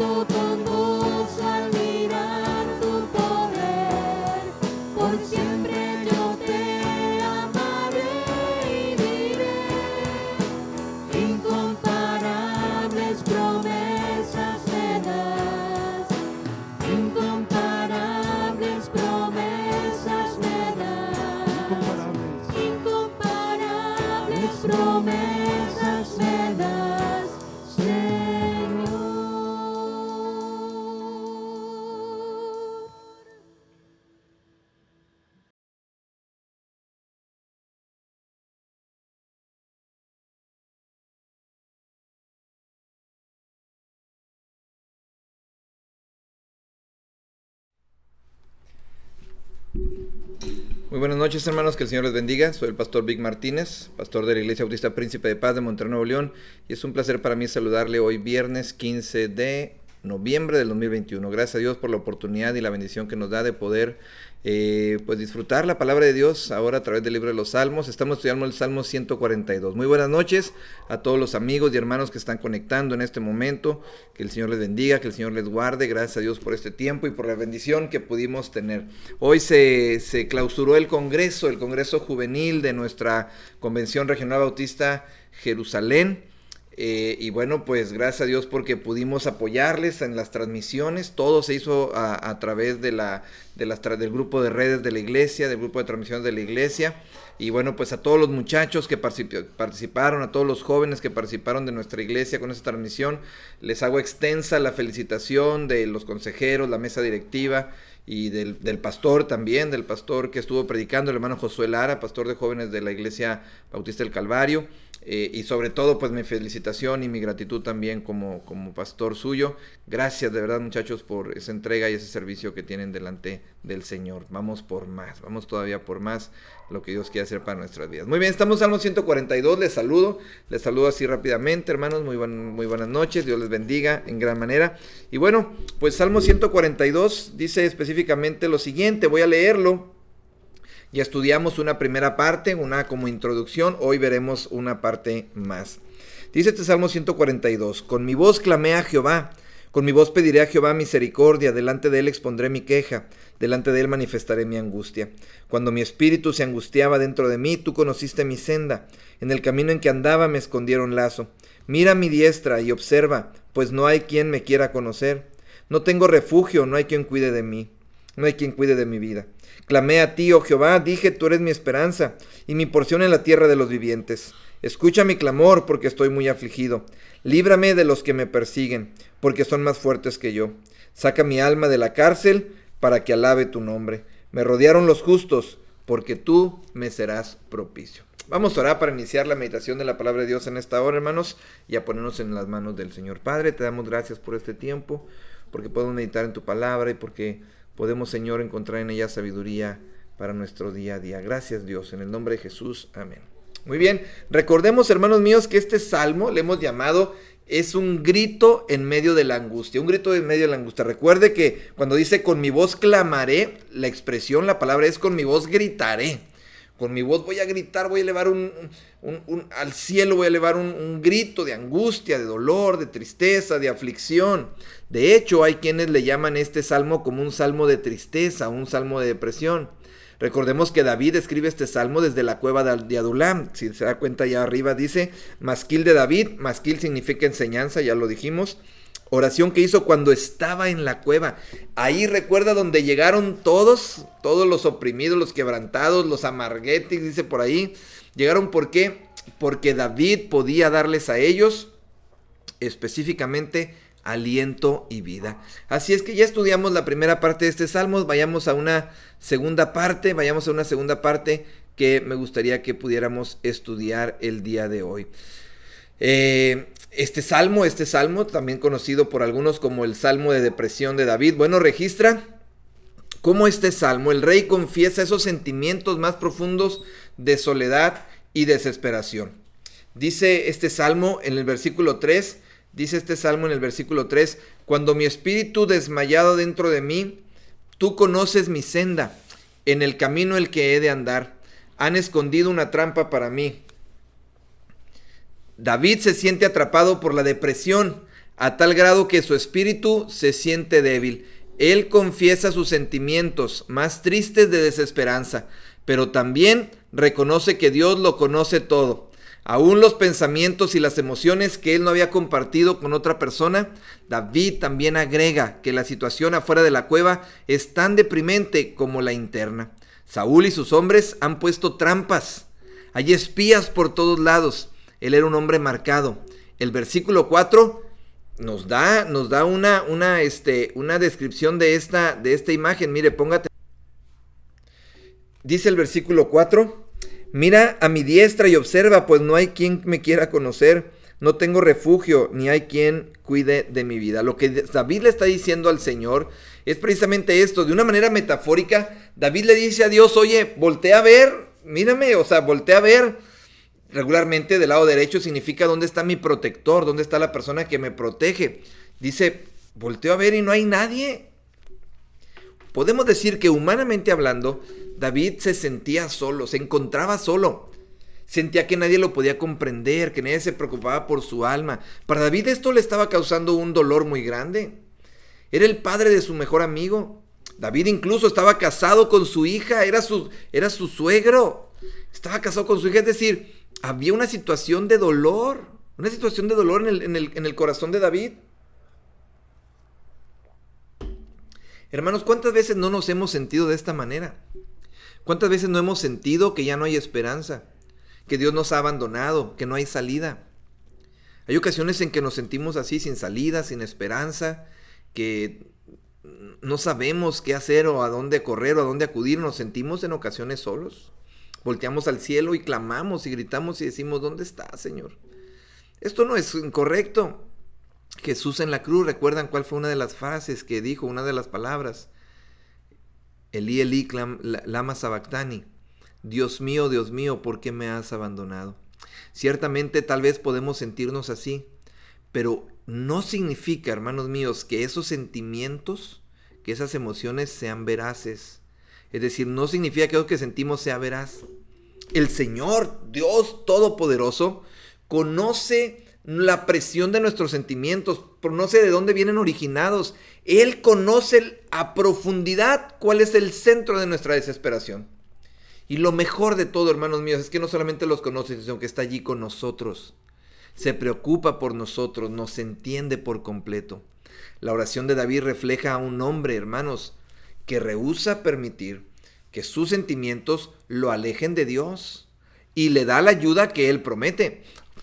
canto con gozo al mirar tu poder. Por siempre yo te amaré y diré, incomparables promesas me das, incomparables promesas me das, incomparables promesas me das, Señor. Muy buenas noches, hermanos, que el Señor les bendiga. Soy el pastor Vic Martínez, pastor de la Iglesia Bautista Príncipe de Paz de Monterrey, Nuevo León, y es un placer para mí saludarle hoy viernes 15 de noviembre del 2021. Gracias a Dios por la oportunidad y la bendición que nos da de poder pues disfrutar la palabra de Dios ahora a través del libro de los Salmos. Estamos estudiando el Salmo 142. Muy buenas noches a todos los amigos y hermanos que están conectando en este momento. Que el Señor les bendiga, que el Señor les guarde. Gracias a Dios por este tiempo y por la bendición que pudimos tener. Hoy se clausuró el Congreso Juvenil de nuestra Convención Regional Bautista Jerusalén. Y bueno, pues gracias a Dios porque pudimos apoyarles en las transmisiones. Todo se hizo a través del grupo de redes de la iglesia, del grupo de transmisiones de la iglesia. Y bueno, pues a todos los muchachos que participaron, a todos los jóvenes que participaron de nuestra iglesia con esta transmisión, les hago extensa la felicitación de los consejeros, la mesa directiva y del pastor también, del pastor que estuvo predicando, el hermano Josué Lara, pastor de jóvenes de la Iglesia Bautista del Calvario. Y sobre todo pues mi felicitación y mi gratitud también como pastor suyo. Gracias de verdad, muchachos, por esa entrega y ese servicio que tienen delante del Señor. Vamos por más, vamos todavía por más, lo que Dios quiere hacer para nuestras vidas. Muy bien, estamos en Salmo 142, les saludo así rápidamente, hermanos, muy buenas noches, Dios les bendiga en gran manera. Y bueno, pues Salmo 142 dice específicamente lo siguiente, voy a leerlo. Ya estudiamos una primera parte, una como introducción, hoy veremos una parte más. Dice este Salmo 142, con mi voz clamé a Jehová, con mi voz pediré a Jehová misericordia, delante de él expondré mi queja, delante de él manifestaré mi angustia. Cuando mi espíritu se angustiaba dentro de mí, tú conociste mi senda, en el camino en que andaba me escondieron lazo. Mira mi diestra y observa, pues no hay quien me quiera conocer. No tengo refugio, no hay quien cuide de mí, no hay quien cuide de mi vida. Clamé a ti, oh Jehová, dije, tú eres mi esperanza, y mi porción en la tierra de los vivientes. Escucha mi clamor, porque estoy muy afligido. Líbrame de los que me persiguen, porque son más fuertes que yo. Saca mi alma de la cárcel, para que alabe tu nombre. Me rodearon los justos, porque tú me serás propicio. Vamos a orar para iniciar la meditación de la palabra de Dios en esta hora, hermanos, y a ponernos en las manos del Señor. Padre, te damos gracias por este tiempo, porque podemos meditar en tu palabra y porque podemos, Señor, encontrar en ella sabiduría para nuestro día a día. Gracias, Dios, en el nombre de Jesús. Amén. Muy bien, recordemos, hermanos míos, que este salmo le hemos llamado es un grito en medio de la angustia. Un grito en medio de la angustia. Recuerde que cuando dice con mi voz clamaré, la expresión, la palabra es con mi voz gritaré. Con mi voz voy a gritar, voy a elevar al cielo, voy a elevar un grito de angustia, de dolor, de tristeza, de aflicción. De hecho, hay quienes le llaman este salmo como un salmo de tristeza, un salmo de depresión. Recordemos que David escribe este salmo desde la cueva de Adulam. Si se da cuenta, allá arriba dice masquil de David. Masquil significa enseñanza, ya lo dijimos. Oración que hizo cuando estaba en la cueva. Ahí recuerda donde llegaron todos los oprimidos, los quebrantados, los amarguetes, dice por ahí. Llegaron, ¿por qué? Porque David podía darles a ellos específicamente aliento y vida. Así es que ya estudiamos la primera parte de este salmo. Vayamos a una segunda parte que me gustaría que pudiéramos estudiar el día de hoy. Este salmo, también conocido por algunos como el salmo de depresión de David, bueno, registra cómo este salmo, el rey confiesa esos sentimientos más profundos de soledad y desesperación. Dice este salmo en el versículo 3, cuando mi espíritu desmayado dentro de mí, tú conoces mi senda, en el camino el que he de andar, han escondido una trampa para mí. David se siente atrapado por la depresión a tal grado que su espíritu se siente débil. Él confiesa sus sentimientos más tristes de desesperanza, pero también reconoce que Dios lo conoce todo. Aún los pensamientos y las emociones que él no había compartido con otra persona, David también agrega que la situación afuera de la cueva es tan deprimente como la interna. Saúl y sus hombres han puesto trampas. Hay espías por todos lados. Él era un hombre marcado. El versículo 4 nos da una descripción de esta imagen. Mire, póngate. Dice el versículo 4, mira a mi diestra y observa, pues no hay quien me quiera conocer, no tengo refugio, ni hay quien cuide de mi vida. Lo que David le está diciendo al Señor es precisamente esto, de una manera metafórica. David le dice a Dios, oye, voltea a ver, mírame, voltea a ver. Regularmente del lado derecho significa dónde está mi protector, dónde está la persona que me protege. Dice, volteo a ver y no hay nadie. Podemos decir que humanamente hablando, David se sentía solo, se encontraba solo. Sentía que nadie lo podía comprender, que nadie se preocupaba por su alma. Para David esto le estaba causando un dolor muy grande. Era el padre de su mejor amigo. David incluso estaba casado con su hija, era su suegro. Estaba casado con su hija, es decir, había una situación de dolor en el corazón de David. Hermanos, ¿cuántas veces no nos hemos sentido de esta manera? ¿Cuántas veces no hemos sentido que ya no hay esperanza? Que Dios nos ha abandonado, que no hay salida. Hay ocasiones en que nos sentimos así, sin salida, sin esperanza, que no sabemos qué hacer o a dónde correr o a dónde acudir. Nos sentimos en ocasiones solos. Volteamos al cielo y clamamos y gritamos y decimos, ¿dónde estás, Señor? Esto no es incorrecto. Jesús en la cruz, ¿recuerdan cuál fue una de las frases que dijo, una de las palabras? Elí, Elí, lama sabactani. Dios mío, ¿por qué me has abandonado? Ciertamente tal vez podemos sentirnos así, pero no significa, hermanos míos, que esos sentimientos, que esas emociones sean veraces. Es decir, no significa que lo que sentimos sea veraz. El Señor, Dios Todopoderoso, conoce la presión de nuestros sentimientos, conoce de dónde vienen originados. Él conoce a profundidad cuál es el centro de nuestra desesperación. Y lo mejor de todo, hermanos míos, es que no solamente los conoce, sino que está allí con nosotros. Se preocupa por nosotros, nos entiende por completo. La oración de David refleja a un hombre, hermanos, que rehúsa permitir que sus sentimientos lo alejen de Dios y le da la ayuda que Él promete.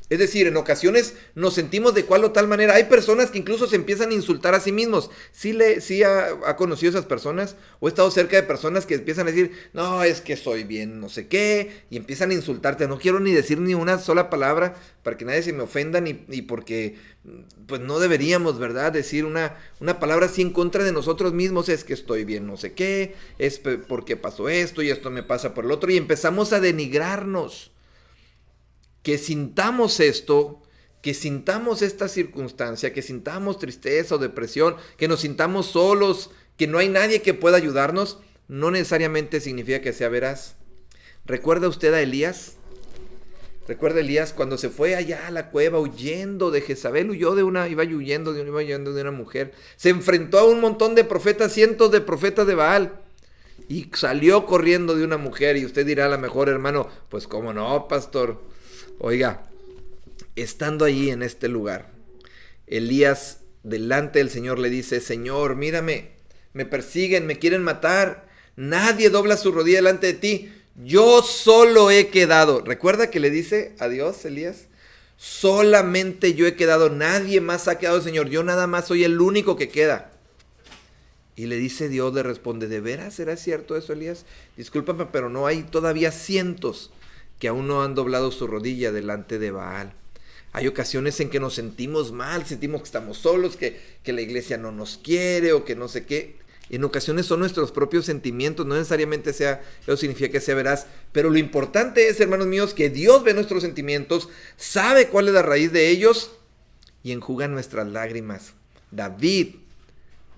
Es decir, en ocasiones nos sentimos de cual o tal manera. Hay personas que incluso se empiezan a insultar a sí mismos. ¿Sí ha conocido esas personas? ¿O he estado cerca de personas que empiezan a decir, no, es que soy bien no sé qué? Y empiezan a insultarte. No quiero ni decir ni una sola palabra para que nadie se me ofenda, ni porque pues no deberíamos, ¿verdad? Decir una palabra así en contra de nosotros mismos. Es que estoy bien no sé qué, es porque pasó esto y esto me pasa por el otro. Y empezamos a denigrarnos. Que sintamos esto, que sintamos esta circunstancia, que sintamos tristeza o depresión, que nos sintamos solos, que no hay nadie que pueda ayudarnos, no necesariamente significa que sea veraz. ¿Recuerda usted a Elías? ¿Recuerda Elías cuando se fue allá a la cueva huyendo de Jezabel? Iba huyendo de una mujer. Se enfrentó a un montón de profetas, cientos de profetas de Baal. Y salió corriendo de una mujer. Y usted dirá a lo mejor, hermano, pues cómo no, pastor. Oiga, estando allí en este lugar, Elías delante del Señor le dice, Señor, mírame, me persiguen, me quieren matar, nadie dobla su rodilla delante de ti, yo solo he quedado. ¿Recuerda que le dice a Dios, Elías? Solamente yo he quedado, nadie más ha quedado, Señor, yo nada más soy el único que queda. Y le dice Dios, le responde, ¿de veras será cierto eso, Elías? Discúlpame, pero no, hay todavía cientos que aún no han doblado su rodilla delante de Baal. Hay ocasiones en que nos sentimos mal, sentimos que estamos solos, que la iglesia no nos quiere o que no sé qué. En ocasiones son nuestros propios sentimientos, no necesariamente eso significa que sea veraz. Pero lo importante es, hermanos míos, que Dios ve nuestros sentimientos, sabe cuál es la raíz de ellos y enjuga nuestras lágrimas. David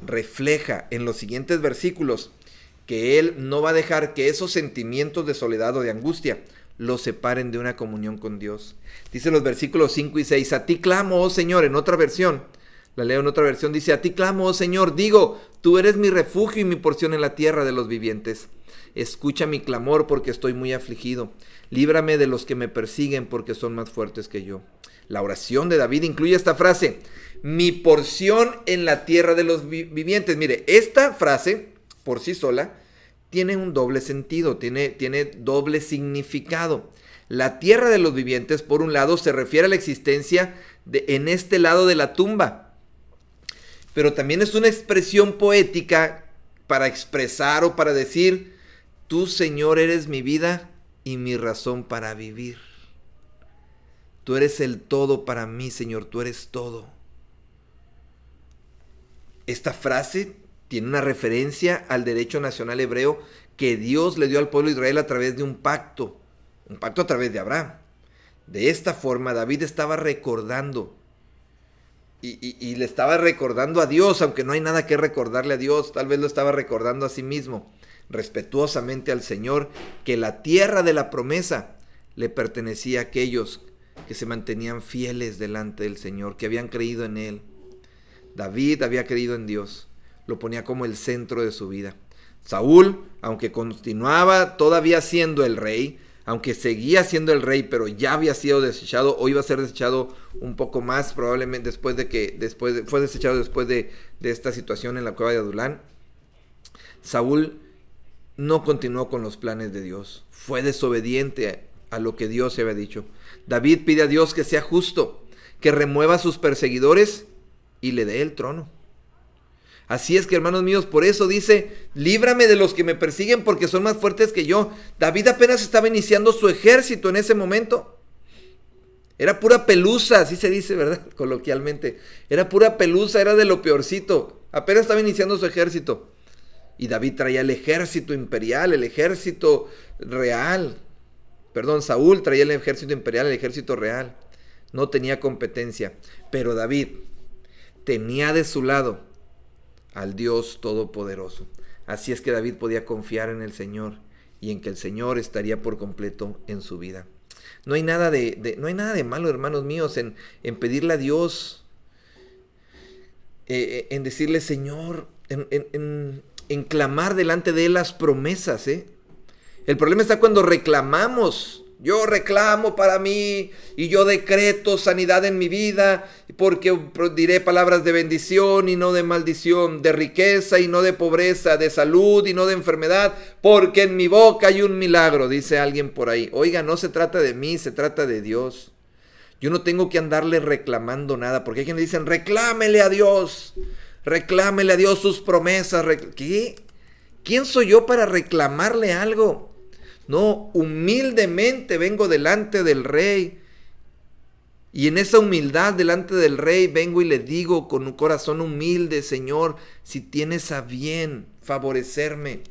refleja en los siguientes versículos que él no va a dejar que esos sentimientos de soledad o de angustia los separen de una comunión con Dios. Dice los versículos 5 y 6, a ti clamo, oh Señor, en otra versión, La leo en otra versión, dice: a ti clamo, oh Señor, digo, tú eres mi refugio y mi porción en la tierra de los vivientes. Escucha mi clamor porque estoy muy afligido. Líbrame de los que me persiguen porque son más fuertes que yo. La oración de David incluye esta frase: mi porción en la tierra de los vivientes. Mire, esta frase por sí sola tiene un doble sentido, tiene doble significado. La tierra de los vivientes, por un lado, se refiere a la existencia en este lado de la tumba, pero también es una expresión poética para expresar o para decir: tú, Señor, eres mi vida y mi razón para vivir. Tú eres el todo para mí, Señor, tú eres todo. Esta frase tiene una referencia al derecho nacional hebreo que Dios le dio al pueblo de Israel a través de un pacto a través de Abraham. De esta forma, David estaba recordando y le estaba recordando a Dios, aunque no hay nada que recordarle a Dios, tal vez lo estaba recordando a sí mismo, respetuosamente al Señor, que la tierra de la promesa le pertenecía a aquellos que se mantenían fieles delante del Señor, que habían creído en Él. David había creído en Dios, lo ponía como el centro de su vida. Saúl, aunque continuaba todavía siendo el rey, aunque seguía siendo el rey, pero ya había sido desechado, o iba a ser desechado un poco más, probablemente fue desechado después de esta situación en la cueva de Adulán. Saúl no continuó con los planes de Dios, fue desobediente a lo que Dios le había dicho. David pide a Dios que sea justo, que remueva a sus perseguidores y le dé el trono. Así es que, hermanos míos, por eso dice: líbrame de los que me persiguen porque son más fuertes que yo. David apenas estaba iniciando su ejército en ese momento. Era pura pelusa, así se dice, ¿verdad? Coloquialmente. Era pura pelusa, era de lo peorcito. Apenas estaba iniciando su ejército. Y David traía el ejército imperial, el ejército real. Saúl traía el ejército imperial, el ejército real. No tenía competencia. Pero David tenía de su lado al Dios Todopoderoso. Así es que David podía confiar en el Señor y en que el Señor estaría por completo en su vida. No hay nada de malo, hermanos míos, en pedirle a Dios, en decirle: Señor, en clamar delante de Él las promesas. El problema está cuando reclamamos. Yo reclamo para mí y yo decreto sanidad en mi vida porque diré palabras de bendición y no de maldición, de riqueza y no de pobreza, de salud y no de enfermedad, porque en mi boca hay un milagro, dice alguien por ahí. Oiga, no se trata de mí, se trata de Dios. Yo no tengo que andarle reclamando nada, porque hay quienes dicen: reclámele a Dios sus promesas. ¿Qué? ¿Quién soy yo para reclamarle algo? No, humildemente vengo delante del Rey. Y en esa humildad delante del Rey vengo y le digo con un corazón humilde: Señor, si tienes a bien favorecerme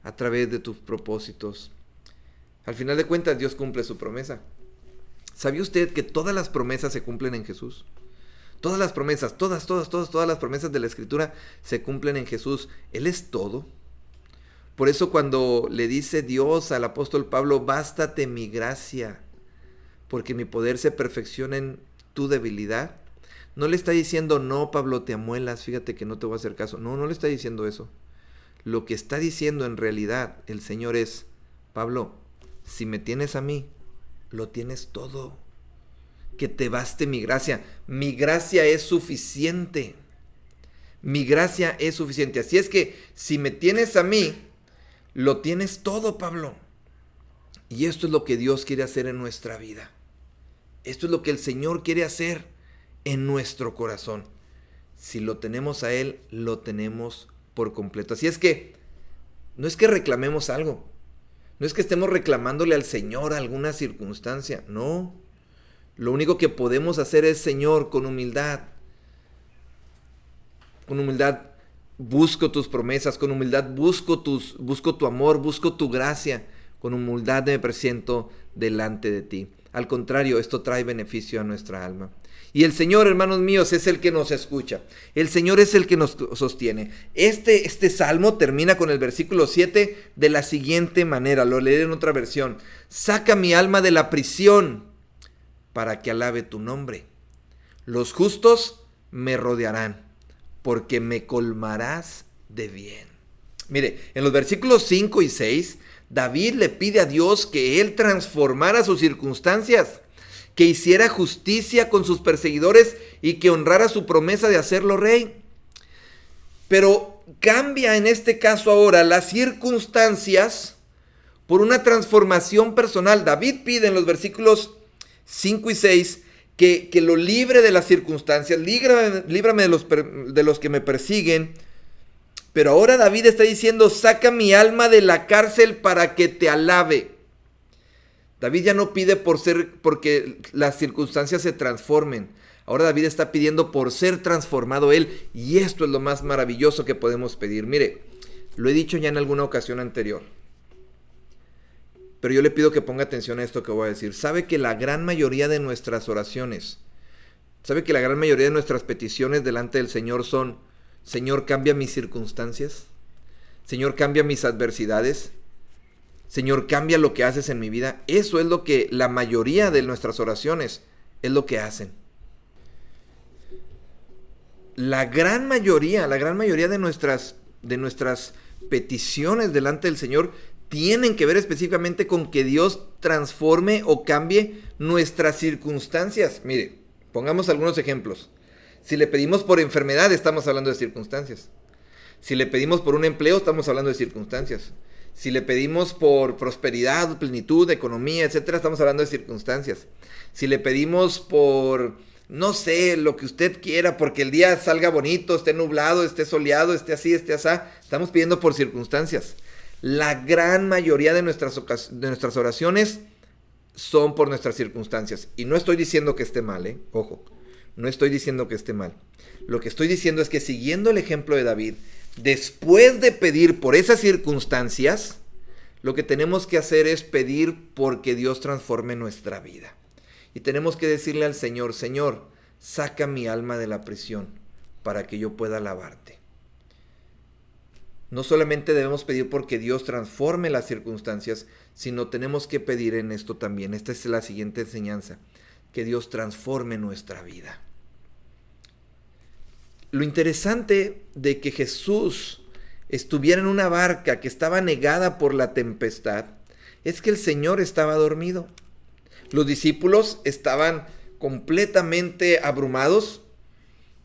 a través de tus propósitos. Al final de cuentas, Dios cumple su promesa. ¿Sabía usted que todas las promesas se cumplen en Jesús? Todas las promesas, todas las promesas de la Escritura se cumplen en Jesús. Él es todo. Por eso cuando le dice Dios al apóstol Pablo: bástate mi gracia, porque mi poder se perfecciona en tu debilidad, no le está diciendo: no, Pablo, te amuelas, fíjate que no te voy a hacer caso. No le está diciendo eso. Lo que está diciendo en realidad el Señor es: Pablo, si me tienes a mí, lo tienes todo. Que te baste mi gracia. Mi gracia es suficiente. Mi gracia es suficiente. Así es que si me tienes a mí, lo tienes todo, Pablo. Y esto es lo que Dios quiere hacer en nuestra vida. Esto es lo que el Señor quiere hacer en nuestro corazón. Si lo tenemos a Él, lo tenemos por completo. Así es que no es que reclamemos algo. No es que estemos reclamándole al Señor alguna circunstancia. No. Lo único que podemos hacer es: Señor, con humildad. Con humildad busco tus promesas, con humildad busco tu amor, busco tu gracia, con humildad me presento delante de ti. Al contrario, esto trae beneficio a nuestra alma. Y el Señor, hermanos míos, es el que nos escucha. El Señor es el que nos sostiene. Este salmo termina con el versículo 7 de la siguiente manera. Lo leeré en otra versión. Saca mi alma de la prisión para que alabe tu nombre. Los justos me rodearán, porque me colmarás de bien. Mire, en los versículos 5 y 6, David le pide a Dios que él transformara sus circunstancias, que hiciera justicia con sus perseguidores y que honrara su promesa de hacerlo rey. Pero cambia en este caso ahora las circunstancias por una transformación personal. David pide en los versículos 5 y 6 que lo libre de las circunstancias, líbrame de los que me persiguen. Pero ahora David está diciendo, saca mi alma de la cárcel para que te alabe. David ya no pide porque las circunstancias se transformen. Ahora David está pidiendo por ser transformado él. Y esto es lo más maravilloso que podemos pedir. Mire, lo he dicho ya en alguna ocasión anterior, pero yo le pido que ponga atención a esto que voy a decir. ¿Sabe que la gran mayoría de nuestras oraciones, sabe que la gran mayoría de nuestras peticiones delante del Señor son: Señor, cambia mis circunstancias? Señor, cambia mis adversidades. Señor, cambia lo que haces en mi vida. Eso es lo que la mayoría de nuestras oraciones es lo que hacen. La gran mayoría de nuestras peticiones delante del Señor tienen que ver específicamente con que Dios transforme o cambie nuestras circunstancias. Mire, pongamos algunos ejemplos. Si le pedimos por enfermedad, estamos hablando de circunstancias. Si le pedimos por un empleo, estamos hablando de circunstancias. Si le pedimos por prosperidad, plenitud, economía, etcétera, estamos hablando de circunstancias. Si le pedimos por, no sé, lo que usted quiera, porque el día salga bonito, esté nublado, esté soleado, esté así, esté asá, estamos pidiendo por circunstancias. La gran mayoría de nuestras oraciones son por nuestras circunstancias. Y no estoy diciendo que esté mal, ojo, no estoy diciendo que esté mal. Lo que estoy diciendo es que, siguiendo el ejemplo de David, después de pedir por esas circunstancias, lo que tenemos que hacer es pedir porque Dios transforme nuestra vida. Y tenemos que decirle al Señor: Señor, saca mi alma de la prisión para que yo pueda alabarte. No solamente debemos pedir porque Dios transforme las circunstancias, sino tenemos que pedir en esto también. Esta es la siguiente enseñanza: que Dios transforme nuestra vida. Lo interesante de que Jesús estuviera en una barca que estaba anegada por la tempestad es que el Señor estaba dormido. Los discípulos estaban completamente abrumados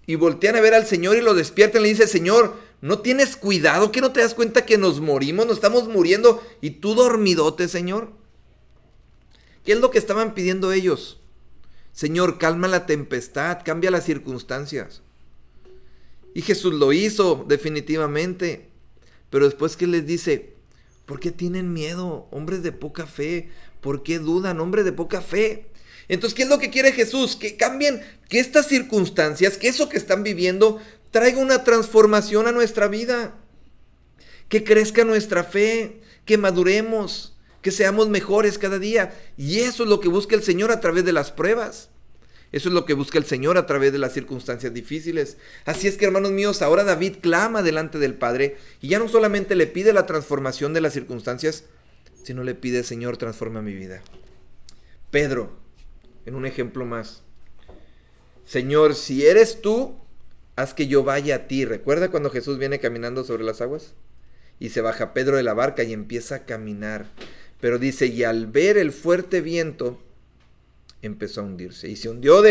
y voltean a ver al Señor y lo despiertan y le dicen: Señor, ¿no tienes cuidado? ¿Que no te das cuenta que nos morimos? Nos estamos muriendo y tú dormidote, Señor. ¿Qué es lo que estaban pidiendo ellos? Señor, calma la tempestad, cambia las circunstancias. Y Jesús lo hizo definitivamente. Pero después, ¿qué les dice? ¿Por qué tienen miedo, hombres de poca fe? ¿Por qué dudan, hombres de poca fe? Entonces, ¿qué es lo que quiere Jesús? Que cambien, que estas circunstancias, que eso que están viviendo, traiga una transformación a nuestra vida. Que crezca nuestra fe, que maduremos, que seamos mejores cada día. Y eso es lo que busca el Señor a través de las pruebas. Eso es lo que busca el Señor a través de las circunstancias difíciles. Así es que, hermanos míos, ahora David clama delante del Padre y ya no solamente le pide la transformación de las circunstancias, sino le pide: Señor, transforma mi vida. Pedro, en un ejemplo más: Señor, si eres tú, haz que yo vaya a ti. ¿Recuerda cuando Jesús viene caminando sobre las aguas? Y se baja Pedro de la barca y empieza a caminar. Pero dice: y al ver el fuerte viento, empezó a hundirse. Y se hundió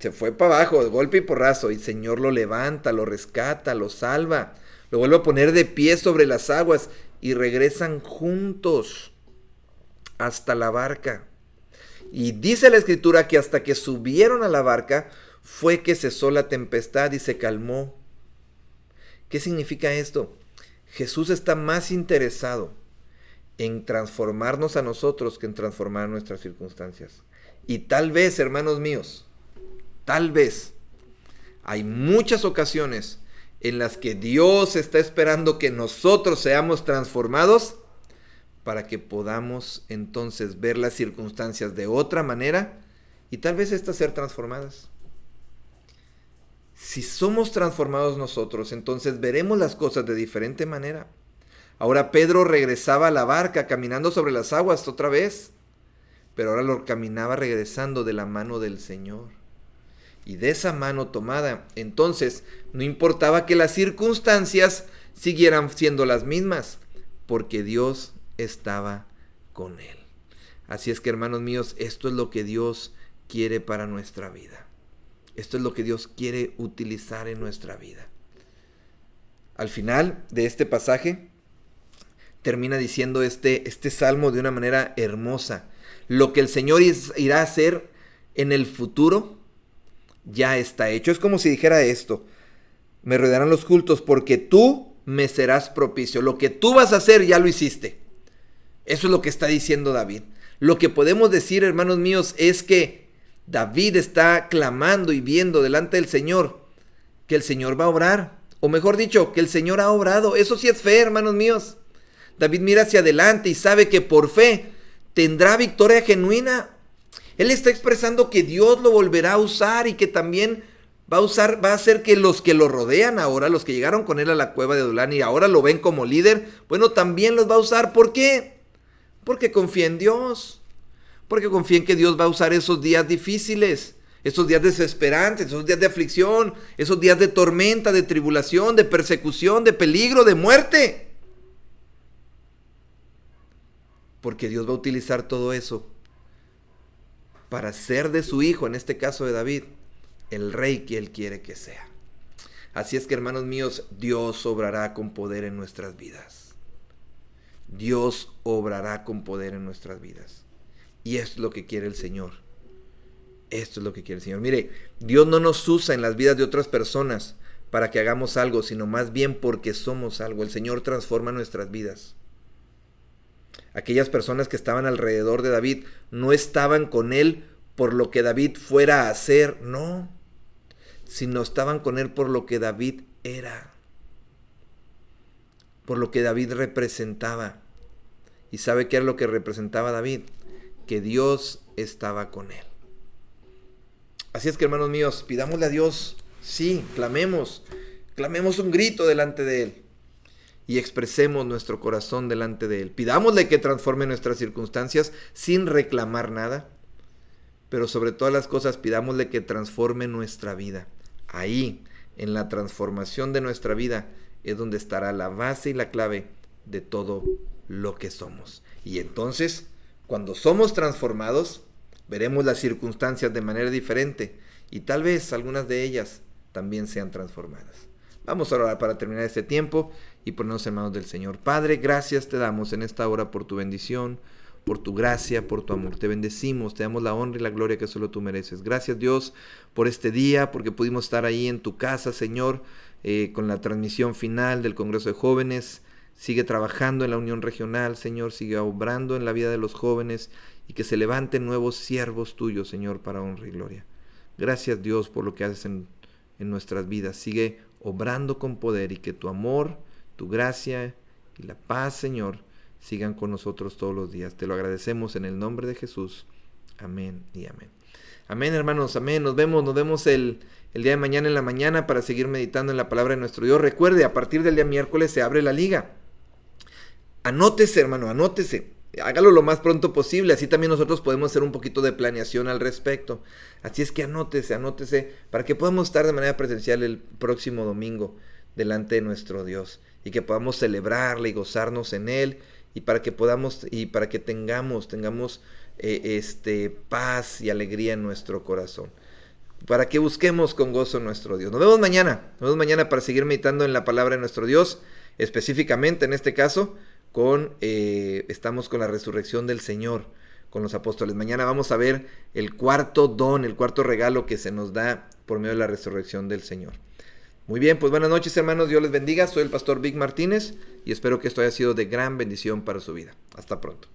se fue para abajo, de golpe y porrazo. Y el Señor lo levanta, lo rescata, lo salva. Lo vuelve a poner de pie sobre las aguas. Y regresan juntos hasta la barca. Y dice la Escritura que hasta que subieron a la barca, fue que cesó la tempestad y se calmó. ¿Qué significa esto? Jesús está más interesado en transformarnos a nosotros que en transformar nuestras circunstancias. Y tal vez, hermanos míos, tal vez hay muchas ocasiones en las que Dios está esperando que nosotros seamos transformados para que podamos entonces ver las circunstancias de otra manera y tal vez estas ser transformadas. Si somos transformados nosotros, entonces veremos las cosas de diferente manera. Ahora Pedro regresaba a la barca caminando sobre las aguas otra vez, pero ahora lo caminaba regresando de la mano del Señor. y de esa mano tomada. Entonces, no importaba que las circunstancias siguieran siendo las mismas, porque Dios estaba con él. Así es que, hermanos míos, esto es lo que Dios quiere para nuestra vida. Esto es lo que Dios quiere utilizar en nuestra vida. Al final de este pasaje, termina diciendo este salmo de una manera hermosa. Lo que el Señor irá a hacer en el futuro ya está hecho. Es como si dijera esto: me rodearán los cultos porque tú me serás propicio. Lo que tú vas a hacer ya lo hiciste. Eso es lo que está diciendo David. Lo que podemos decir, hermanos míos, es que David está clamando y viendo delante del Señor que el Señor va a obrar. O mejor dicho, que el Señor ha obrado. Eso sí es fe, hermanos míos. David mira hacia adelante y sabe que por fe tendrá victoria genuina. Él está expresando que Dios lo volverá a usar y que también va a hacer que los que lo rodean ahora, los que llegaron con él a la cueva de Adulán y ahora lo ven como líder, bueno, también los va a usar. ¿Por qué? Porque confía en Dios. Porque confía en que Dios va a usar esos días difíciles, esos días desesperantes, esos días de aflicción, esos días de tormenta, de tribulación, de persecución, de peligro, de muerte. Porque Dios va a utilizar todo eso para hacer de su hijo, en este caso de David, el rey que él quiere que sea. Así es que, hermanos míos, Dios obrará con poder en nuestras vidas. Dios obrará con poder en nuestras vidas. Y esto es lo que quiere el Señor. Esto es lo que quiere el Señor. Mire, Dios no nos usa en las vidas de otras personas para que hagamos algo, sino más bien porque somos algo. El Señor transforma nuestras vidas. Aquellas personas que estaban alrededor de David no estaban con él por lo que David fuera a hacer, no, sino estaban con él por lo que David era, por lo que David representaba. ¿Y sabe qué era lo que representaba David? Que Dios estaba con él. Así es que, hermanos míos, pidámosle a Dios, sí, clamemos un grito delante de él. Y expresemos nuestro corazón delante de él. Pidámosle que transforme nuestras circunstancias sin reclamar nada. Pero sobre todas las cosas, pidámosle que transforme nuestra vida. Ahí, en la transformación de nuestra vida, es donde estará la base y la clave de todo lo que somos. Y entonces, cuando somos transformados, veremos las circunstancias de manera diferente. Y tal vez algunas de ellas también sean transformadas. Vamos a orar para terminar este tiempo y ponernos en manos del Señor. Padre, gracias te damos en esta hora por tu bendición, por tu gracia, por tu amor. Te bendecimos, te damos la honra y la gloria que solo tú mereces. Gracias, Dios, por este día, porque pudimos estar ahí en tu casa, Señor, con la transmisión final del Congreso de Jóvenes. Sigue trabajando en la Unión Regional, Señor, sigue obrando en la vida de los jóvenes y que se levanten nuevos siervos tuyos, Señor, para honra y gloria. Gracias, Dios, por lo que haces en nuestras vidas. Sigue obrando con poder y que tu amor, tu gracia y la paz, Señor, sigan con nosotros todos los días. Te lo agradecemos en el nombre de Jesús. Amén y amén. Amén, hermanos, amén. Nos vemos el día de mañana en la mañana para seguir meditando en la palabra de nuestro Dios. Recuerde, a partir del día miércoles se abre la liga. Anótese, hermano, anótese. Hágalo lo más pronto posible, así también nosotros podemos hacer un poquito de planeación al respecto. Así es que anótese para que podamos estar de manera presencial el próximo domingo delante de nuestro Dios y que podamos celebrarle y gozarnos en él y para que podamos y para que tengamos paz y alegría en nuestro corazón. Para que busquemos con gozo a nuestro Dios. Nos vemos mañana para seguir meditando en la palabra de nuestro Dios, específicamente en este caso estamos con la resurrección del Señor, con los apóstoles. Mañana vamos a ver el cuarto don, el cuarto regalo que se nos da por medio de la resurrección del Señor. Muy bien, pues buenas noches, hermanos, Dios les bendiga. Soy el pastor Vic Martínez y espero que esto haya sido de gran bendición para su vida. Hasta pronto.